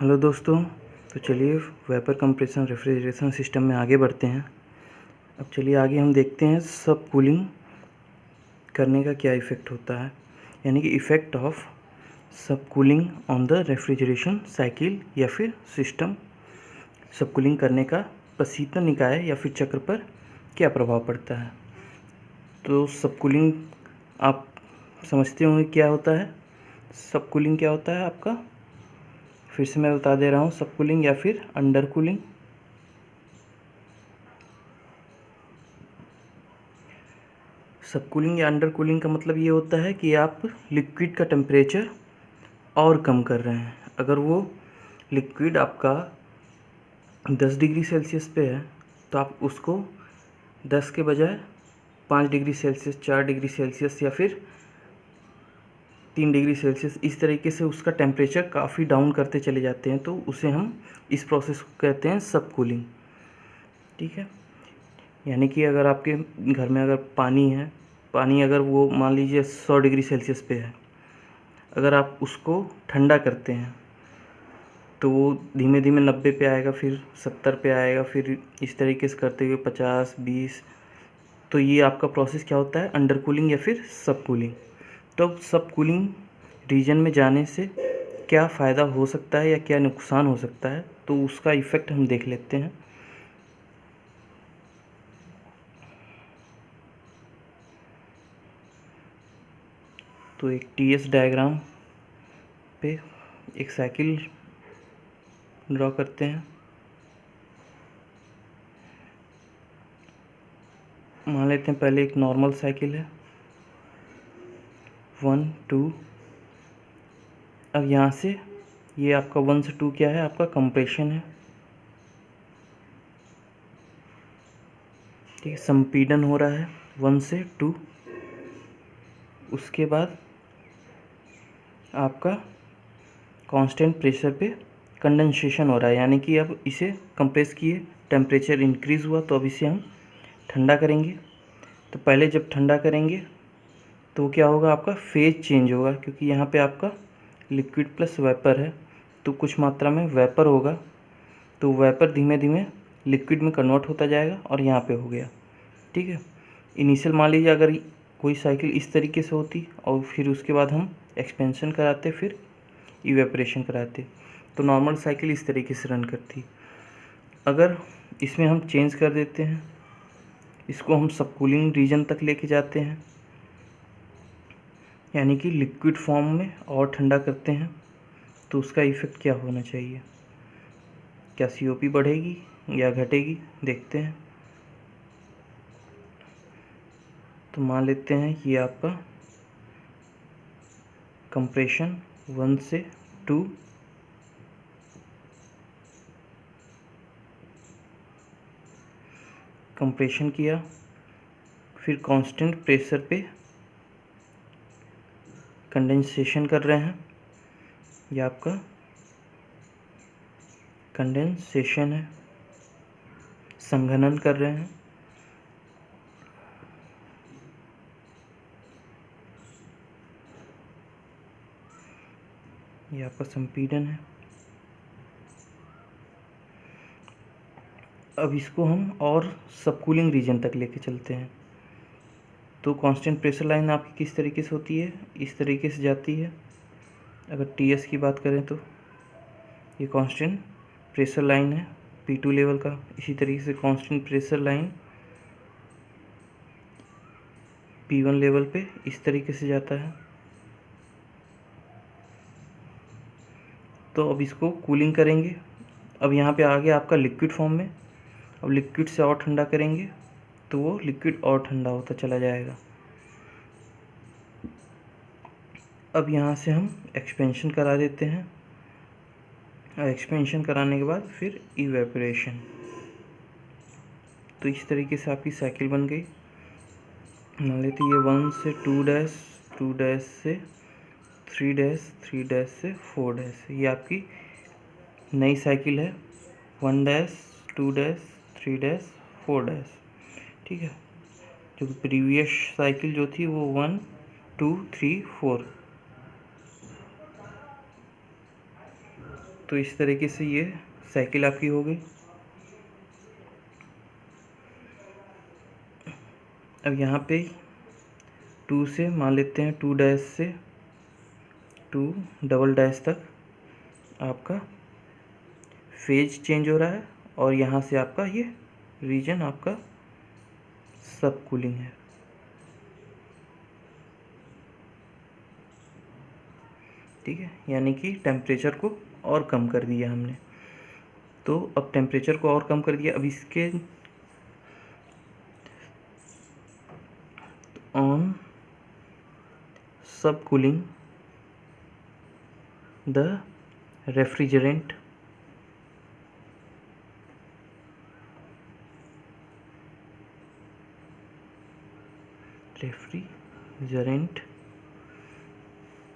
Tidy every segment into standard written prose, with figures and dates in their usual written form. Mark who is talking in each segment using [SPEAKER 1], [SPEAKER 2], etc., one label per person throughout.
[SPEAKER 1] Hello दोस्तों। तो चलिए वेपर कंप्रेशन रेफ्रिजरेशन सिस्टम में आगे बढ़ते हैं। अब चलिए आगे हम देखते हैं सब कूलिंग करने का क्या इफ़ेक्ट होता है, यानी कि इफ़ेक्ट ऑफ सब cooling on the refrigeration cycle या फिर सिस्टम। सब कूलिंग करने का प्रशीतन निकाय या फिर चक्र पर क्या प्रभाव पड़ता है। तो सब कूलिंग आप समझते होंगे क्या होता है। सब कूलिंग क्या होता है आपका, फिर से मैं बता दे रहा हूँ। सब कूलिंग या फिर अंडर कूलिंग। सब कूलिंग या अंडर कूलिंग का मतलब ये होता है कि आप लिक्विड का टेम्परेचर और कम कर रहे हैं। अगर वो लिक्विड आपका 10 डिग्री सेल्सियस पे है तो आप उसको 10 के बजाय 5 डिग्री सेल्सियस, 4 डिग्री सेल्सियस या फिर 3 डिग्री सेल्सियस, इस तरीके से उसका टेम्परेचर काफ़ी डाउन करते चले जाते हैं। तो उसे हम इस प्रोसेस को कहते हैं सब कूलिंग। ठीक है, यानी कि अगर आपके घर में अगर पानी है, पानी अगर वो मान लीजिए 100 डिग्री सेल्सियस पे है, अगर आप उसको ठंडा करते हैं तो वो धीमे धीमे 90 पे आएगा, फिर 70 पे आएगा, फिर इस तरीके से करते हुए 50, 20। तो ये आपका प्रोसेस क्या होता है, अंडर कूलिंग या फिर सब कूलिंग। तो सब कूलिंग रीजन में जाने से क्या फ़ायदा हो सकता है या क्या नुकसान हो सकता है, तो उसका इफ़ेक्ट हम देख लेते हैं। तो एक टीएस डायग्राम पे एक साइकिल ड्रॉ करते हैं। मान लेते हैं पहले एक नॉर्मल साइकिल है 1, 2। अब यहाँ से ये आपका 1 से 2 क्या है, आपका कंप्रेशन है। ठीक है, संपीड़न हो रहा है 1 से 2। उसके बाद आपका कांस्टेंट प्रेशर पे कंडेंसेशन हो रहा है, यानी कि अब इसे कंप्रेस किए, टेम्परेचर इंक्रीज़ हुआ तो अब इसे हम ठंडा करेंगे। तो पहले जब ठंडा करेंगे तो क्या होगा, आपका फेज चेंज होगा, क्योंकि यहाँ पे आपका लिक्विड प्लस वेपर है तो कुछ मात्रा में वेपर होगा। तो वेपर धीमे धीमे लिक्विड में कन्वर्ट होता जाएगा और यहाँ पे हो गया। ठीक है, इनिशियल मान लीजिए अगर कोई साइकिल इस तरीके से होती और फिर उसके बाद हम एक्सपेंशन कराते, फिर इवेपोरेशन कराते, तो नॉर्मल साइकिल इस तरीके से रन करती। अगर इसमें हम चेंज कर देते हैं, इसको हम सब कूलिंग रीजन तक लेके जाते हैं, यानी कि लिक्विड फॉर्म में और ठंडा करते हैं, तो उसका इफ़ेक्ट क्या होना चाहिए, क्या सीओपी बढ़ेगी या घटेगी, देखते हैं। तो मान लेते हैं ये आपका कंप्रेशन 1 से 2, कंप्रेशन किया, फिर कांस्टेंट प्रेशर पे कंडेंसेशन कर रहे हैं। ये आपका कंडेंसेशन है, संघनन कर रहे हैं। ये आपका संपीड़न है। अब इसको हम और सब कूलिंग रीजन तक लेके चलते हैं। तो कांस्टेंट प्रेशर लाइन आपकी किस तरीके से होती है, इस तरीके से जाती है। अगर टीएस की बात करें तो ये कांस्टेंट प्रेशर लाइन है P2 लेवल का। इसी तरीके से constant pressure line P1 level पे इस तरीके से जाता है। तो अब इसको कूलिंग करेंगे। अब यहाँ पे आ गया आपका लिक्विड फॉर्म में। अब लिक्विड से और ठंडा करेंगे तो वो लिक्विड और ठंडा होता चला जाएगा। अब यहाँ से हम एक्सपेंशन करा देते हैं और एक्सपेंशन कराने के बाद फिर इवेपोरेशन। तो इस तरीके से आपकी साइकिल बन गई। मान लेते ये 1 से 2 डैश, 2 डैश से 3 डैश, 3 डैश से 4 डैश, ये आपकी नई साइकिल है 1 डैश, 2 डैश, 3 डैश, 4 डैश। ठीक है, जो प्रीवियस साइकिल जो थी वो 1, 2, 3, 4। तो इस तरीके से ये साइकिल आपकी हो गई। अब यहाँ पे 2 से मान लेते हैं 2 डैश से 2 डबल डैश तक आपका फेज चेंज हो रहा है, और यहाँ से आपका ये रीजन आपका सब कूलिंग है। ठीक है, यानी कि टेम्परेचर को और कम कर दिया हमने। तो अब टेम्परेचर को और कम कर दिया, अब इसके ऑन सब कूलिंग द रेफ्रिजरेंट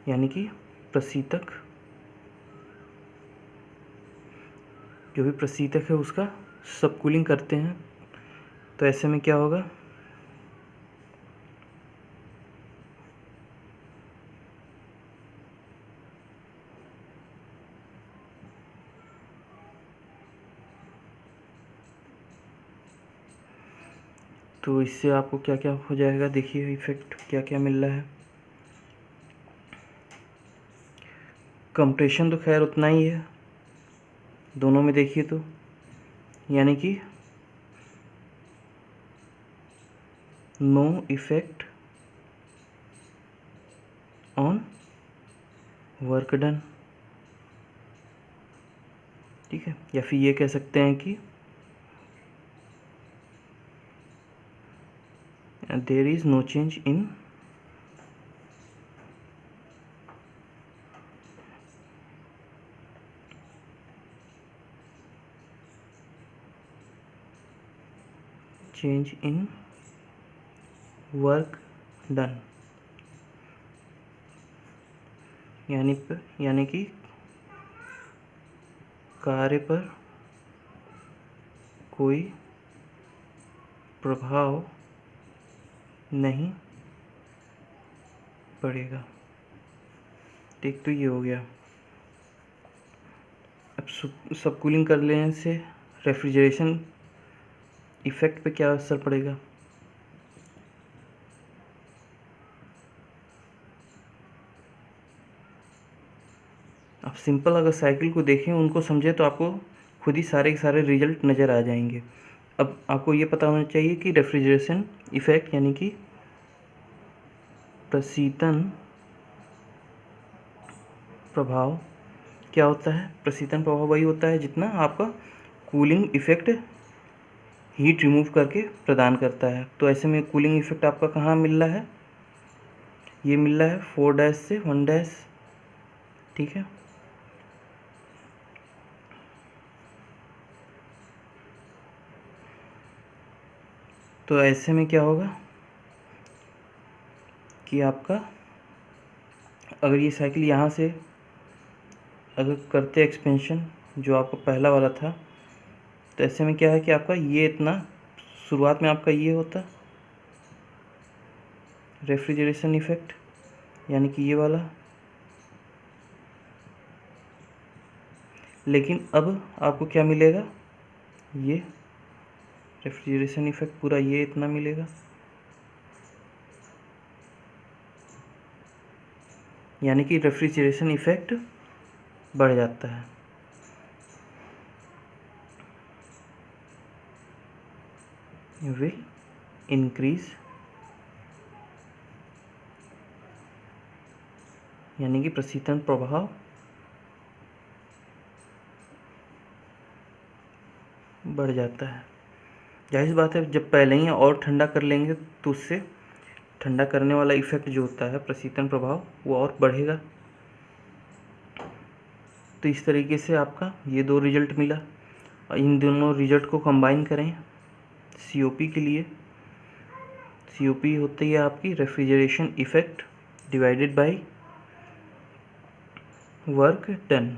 [SPEAKER 1] यानी कि प्रशीतक, जो भी प्रशीतक है उसका सब कूलिंग करते हैं। तो ऐसे में क्या होगा, तो इससे आपको क्या क्या हो जाएगा, देखिए इफेक्ट क्या क्या मिल रहा है। कंप्रेशन तो खैर उतना ही है दोनों में देखिए तो, यानी कि no effect on work done. ठीक है, या फिर ये कह सकते हैं कि there is no change in work done, यानी कि कार्य पर कोई प्रभाव नहीं पड़ेगा। ठीक, तो ये हो गया। अब सब कूलिंग कर लेने से रेफ्रिजरेशन इफेक्ट पे क्या असर पड़ेगा। आप सिंपल अगर साइकिल को देखें, उनको समझें, तो आपको खुद ही सारे के सारे रिजल्ट नज़र आ जाएंगे। अब आपको ये पता होना चाहिए कि रेफ्रिजरेशन इफेक्ट यानी कि प्रशीतन प्रभाव क्या होता है। प्रशीतन प्रभाव वही होता है जितना आपका कूलिंग इफेक्ट हीट रिमूव करके प्रदान करता है। तो ऐसे में कूलिंग इफेक्ट आपका कहाँ मिल रहा है, ये मिल रहा है 4 डैश से 1 डैश। ठीक है, तो ऐसे में क्या होगा कि आपका अगर ये साइकिल यहाँ से अगर करते एक्सपेंशन जो आपका पहला वाला था, तो ऐसे में क्या है कि आपका ये इतना शुरुआत में आपका ये होता रेफ्रिजरेशन इफेक्ट, यानी कि ये वाला, लेकिन अब आपको क्या मिलेगा, ये रेफ्रिजरेशन इफेक्ट पूरा ये इतना मिलेगा, यानी कि रेफ्रिजरेशन इफेक्ट बढ़ जाता है। विल इंक्रीज, यानी कि प्रशीतन प्रभाव बढ़ जाता है। जाहिर बात है, जब पहले ही और ठंडा कर लेंगे तो उससे ठंडा करने वाला इफेक्ट जो होता है प्रशीतन प्रभाव वो और बढ़ेगा। तो इस तरीके से आपका ये 2 रिजल्ट मिला, और इन दोनों रिजल्ट को कंबाइन करें सीओपी के लिए। सीओपी होती है आपकी refrigeration effect divided by work done,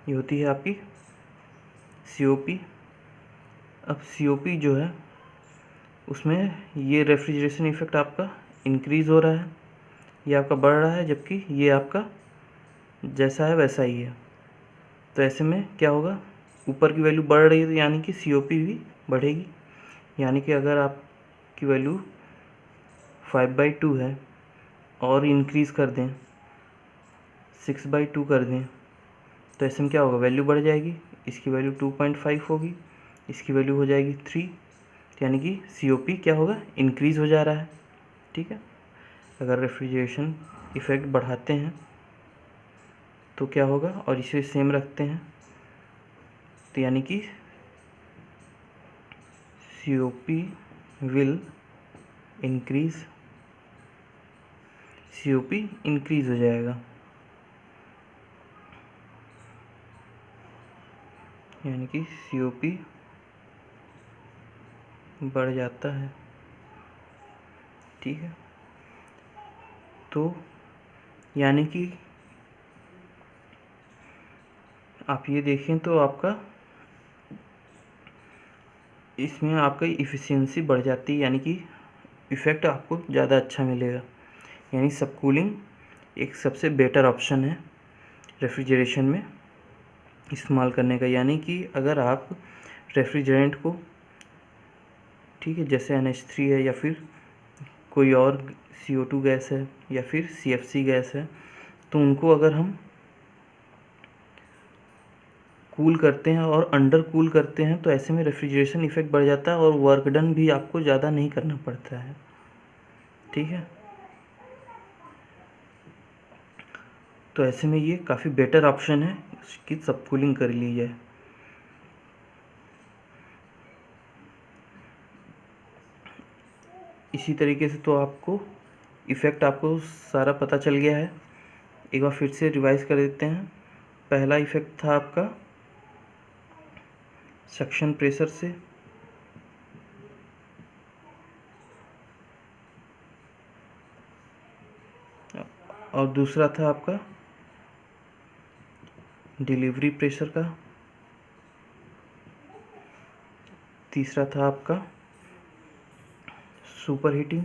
[SPEAKER 1] ये होती है आपकी सीओपी। अब सीओपी जो है उसमें ये रेफ्रिजरेशन इफेक्ट आपका इंक्रीज़ हो रहा है, ये आपका बढ़ रहा है, जबकि ये आपका जैसा है वैसा ही है। तो ऐसे में क्या होगा, ऊपर की वैल्यू बढ़ रही है तो यानी कि COP भी बढ़ेगी। यानी कि अगर आपकी वैल्यू 5/2 है और इंक्रीज़ कर दें 6/2 कर दें तो ऐसे में क्या होगा, वैल्यू बढ़ जाएगी। इसकी वैल्यू 2.5 होगी, इसकी वैल्यू हो जाएगी 3, यानी कि COP क्या होगा, इंक्रीज़ हो जा रहा है। ठीक है, अगर रेफ्रिजरेशन इफ़ेक्ट बढ़ाते हैं तो क्या होगा, और इसे सेम रखते हैं तो यानी कि COP will increase, COP increase हो जाएगा, यानी कि COP बढ़ जाता है। ठीक है, तो यानी कि आप ये देखें तो आपका इसमें आपका इफ़िशियंसी बढ़ जाती है, यानी कि इफ़ेक्ट आपको ज़्यादा अच्छा मिलेगा। यानी सबकूलिंग एक सबसे बेटर ऑप्शन है रेफ्रिजरेशन में इस्तेमाल करने का। यानी कि अगर आप रेफ्रिजरेंट को, ठीक है, जैसे NH3 है या फिर कोई और CO2 गैस है या फिर CFC गैस है, तो उनको अगर हम कूल करते हैं और अंडर कूल करते हैं तो ऐसे में रेफ्रिजरेशन इफ़ेक्ट बढ़ जाता है और वर्क डन भी आपको ज़्यादा नहीं करना पड़ता है। ठीक है, तो ऐसे में ये काफ़ी बेटर ऑप्शन है कि सब कूलिंग कर ली जाए। इसी तरीके से तो आपको इफ़ेक्ट आपको सारा पता चल गया है। एक बार फिर से रिवाइज कर देते हैं। पहला इफ़ेक्ट था आपका सक्शन प्रेशर से, और दूसरा था आपका डिलीवरी प्रेशर का, तीसरा था आपका सुपर हीटिंग,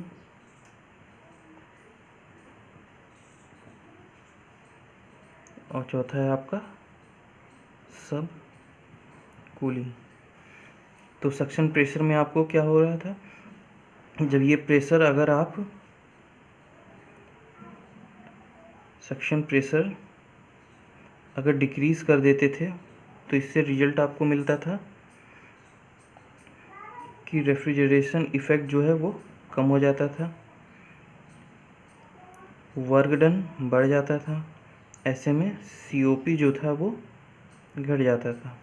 [SPEAKER 1] और चौथा है आपका सब कूलिंग। तो सक्शन प्रेशर में आपको क्या हो रहा था, जब ये प्रेशर अगर आप सक्शन प्रेशर अगर डिक्रीज़ कर देते थे तो इससे रिजल्ट आपको मिलता था कि रेफ्रिजरेशन इफ़ेक्ट जो है वो कम हो जाता था, वर्क डन बढ़ जाता था, ऐसे में COP जो था वो घट जाता था।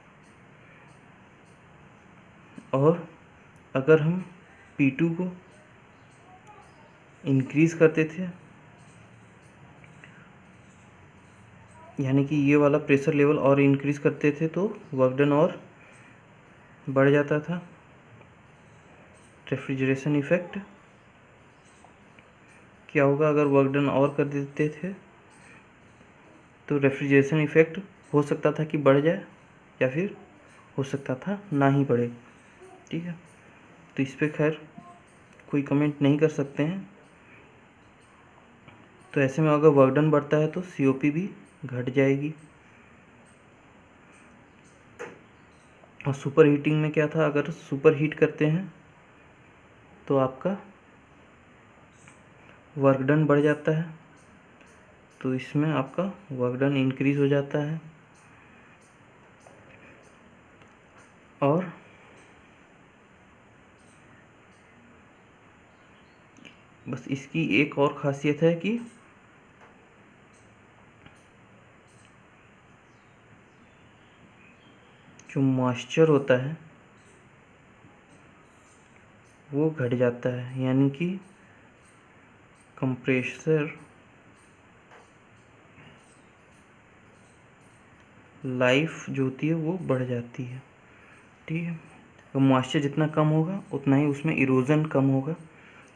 [SPEAKER 1] और अगर हम P2 को इंक्रीज़ करते थे, यानी कि ये वाला प्रेशर लेवल और इंक्रीज़ करते थे तो वर्क डन और बढ़ जाता था। रेफ्रिजरेशन इफ़ेक्ट क्या होगा, अगर वर्क डन और कर देते थे तो रेफ्रिजरेशन इफ़ेक्ट हो सकता था कि बढ़ जाए या फिर हो सकता था ना ही बढ़े। ठीक है, तो इस पर खैर कोई कमेंट नहीं कर सकते हैं। तो ऐसे में अगर वर्क डन बढ़ता है तो COP भी घट जाएगी। और सुपर हीटिंग में क्या था, अगर सुपर हीट करते हैं तो आपका वर्क डन बढ़ जाता है, तो इसमें आपका वर्क डन इंक्रीज़ हो जाता है। और बस इसकी एक और ख़ासियत है कि जो मॉइस्चर होता है वो घट जाता है, यानी कि कंप्रेसर लाइफ जो होती है वो बढ़ जाती है। ठीक है, तो मॉइस्चर जितना कम होगा उतना ही उसमें इरोज़न कम होगा,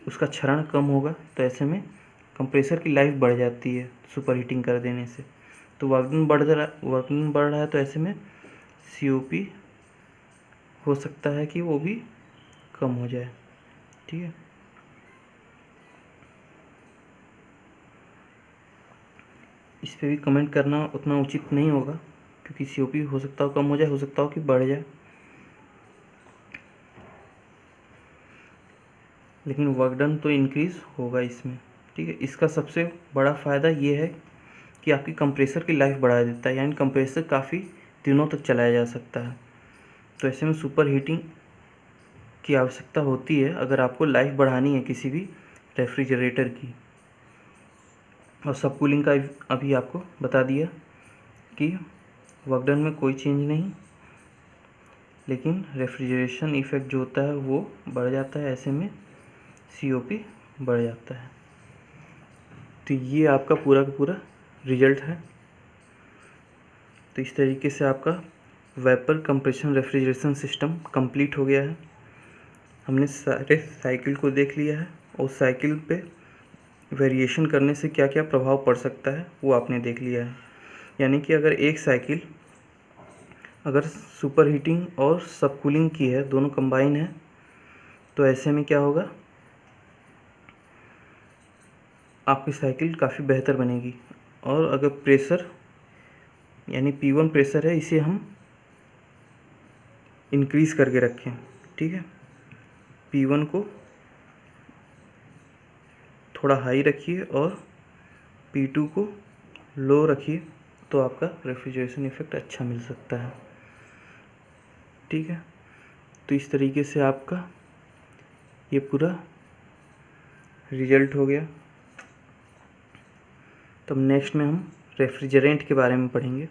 [SPEAKER 1] उसका क्षरण कम होगा, तो ऐसे में कंप्रेसर की लाइफ बढ़ जाती है सुपर हीटिंग कर देने से। तो वर्कडन बढ़ रहा है तो ऐसे में COP हो सकता है कि वो भी कम हो जाए। ठीक है, इस पे भी कमेंट करना उतना उचित नहीं होगा, क्योंकि COP हो सकता हो कम हो जाए, हो सकता हो कि बढ़ जाए, लेकिन वर्क डन तो इंक्रीज़ होगा इसमें। ठीक है, इसका सबसे बड़ा फ़ायदा ये है कि आपकी कंप्रेसर की लाइफ बढ़ा देता है, यानी कंप्रेसर काफ़ी दिनों तक चलाया जा सकता है। तो ऐसे में सुपर हीटिंग की आवश्यकता होती है अगर आपको लाइफ बढ़ानी है किसी भी रेफ्रिजरेटर की। और सब कूलिंग का अभी आपको बता दिया कि वर्क डन में कोई चेंज नहीं, लेकिन रेफ्रिजरेशन इफ़ेक्ट जो होता है वो बढ़ जाता है, ऐसे में COP बढ़ जाता है। तो ये आपका पूरा का पूरा रिजल्ट है। तो इस तरीके से आपका vapour compression refrigeration system complete हो गया है। हमने सारे साइकिल को देख लिया है और साइकिल पे वेरिएशन करने से क्या क्या प्रभाव पड़ सकता है वो आपने देख लिया है। यानी कि अगर एक साइकिल अगर सुपर हीटिंग और सब कूलिंग की है, दोनों कंबाइन है, तो ऐसे में क्या होगा, आपकी साइकिल काफ़ी बेहतर बनेगी। और अगर प्रेशर यानी P1 प्रेशर है, इसे हम इंक्रीज़ करके रखें। ठीक है, P1 को थोड़ा हाई रखिए और P2 को लो रखिए, तो आपका रेफ्रिजरेशन इफ़ेक्ट अच्छा मिल सकता है। ठीक है, तो इस तरीके से आपका ये पूरा रिजल्ट हो गया। तब नेक्स्ट में हम रेफ्रिजरेंट के बारे में पढ़ेंगे।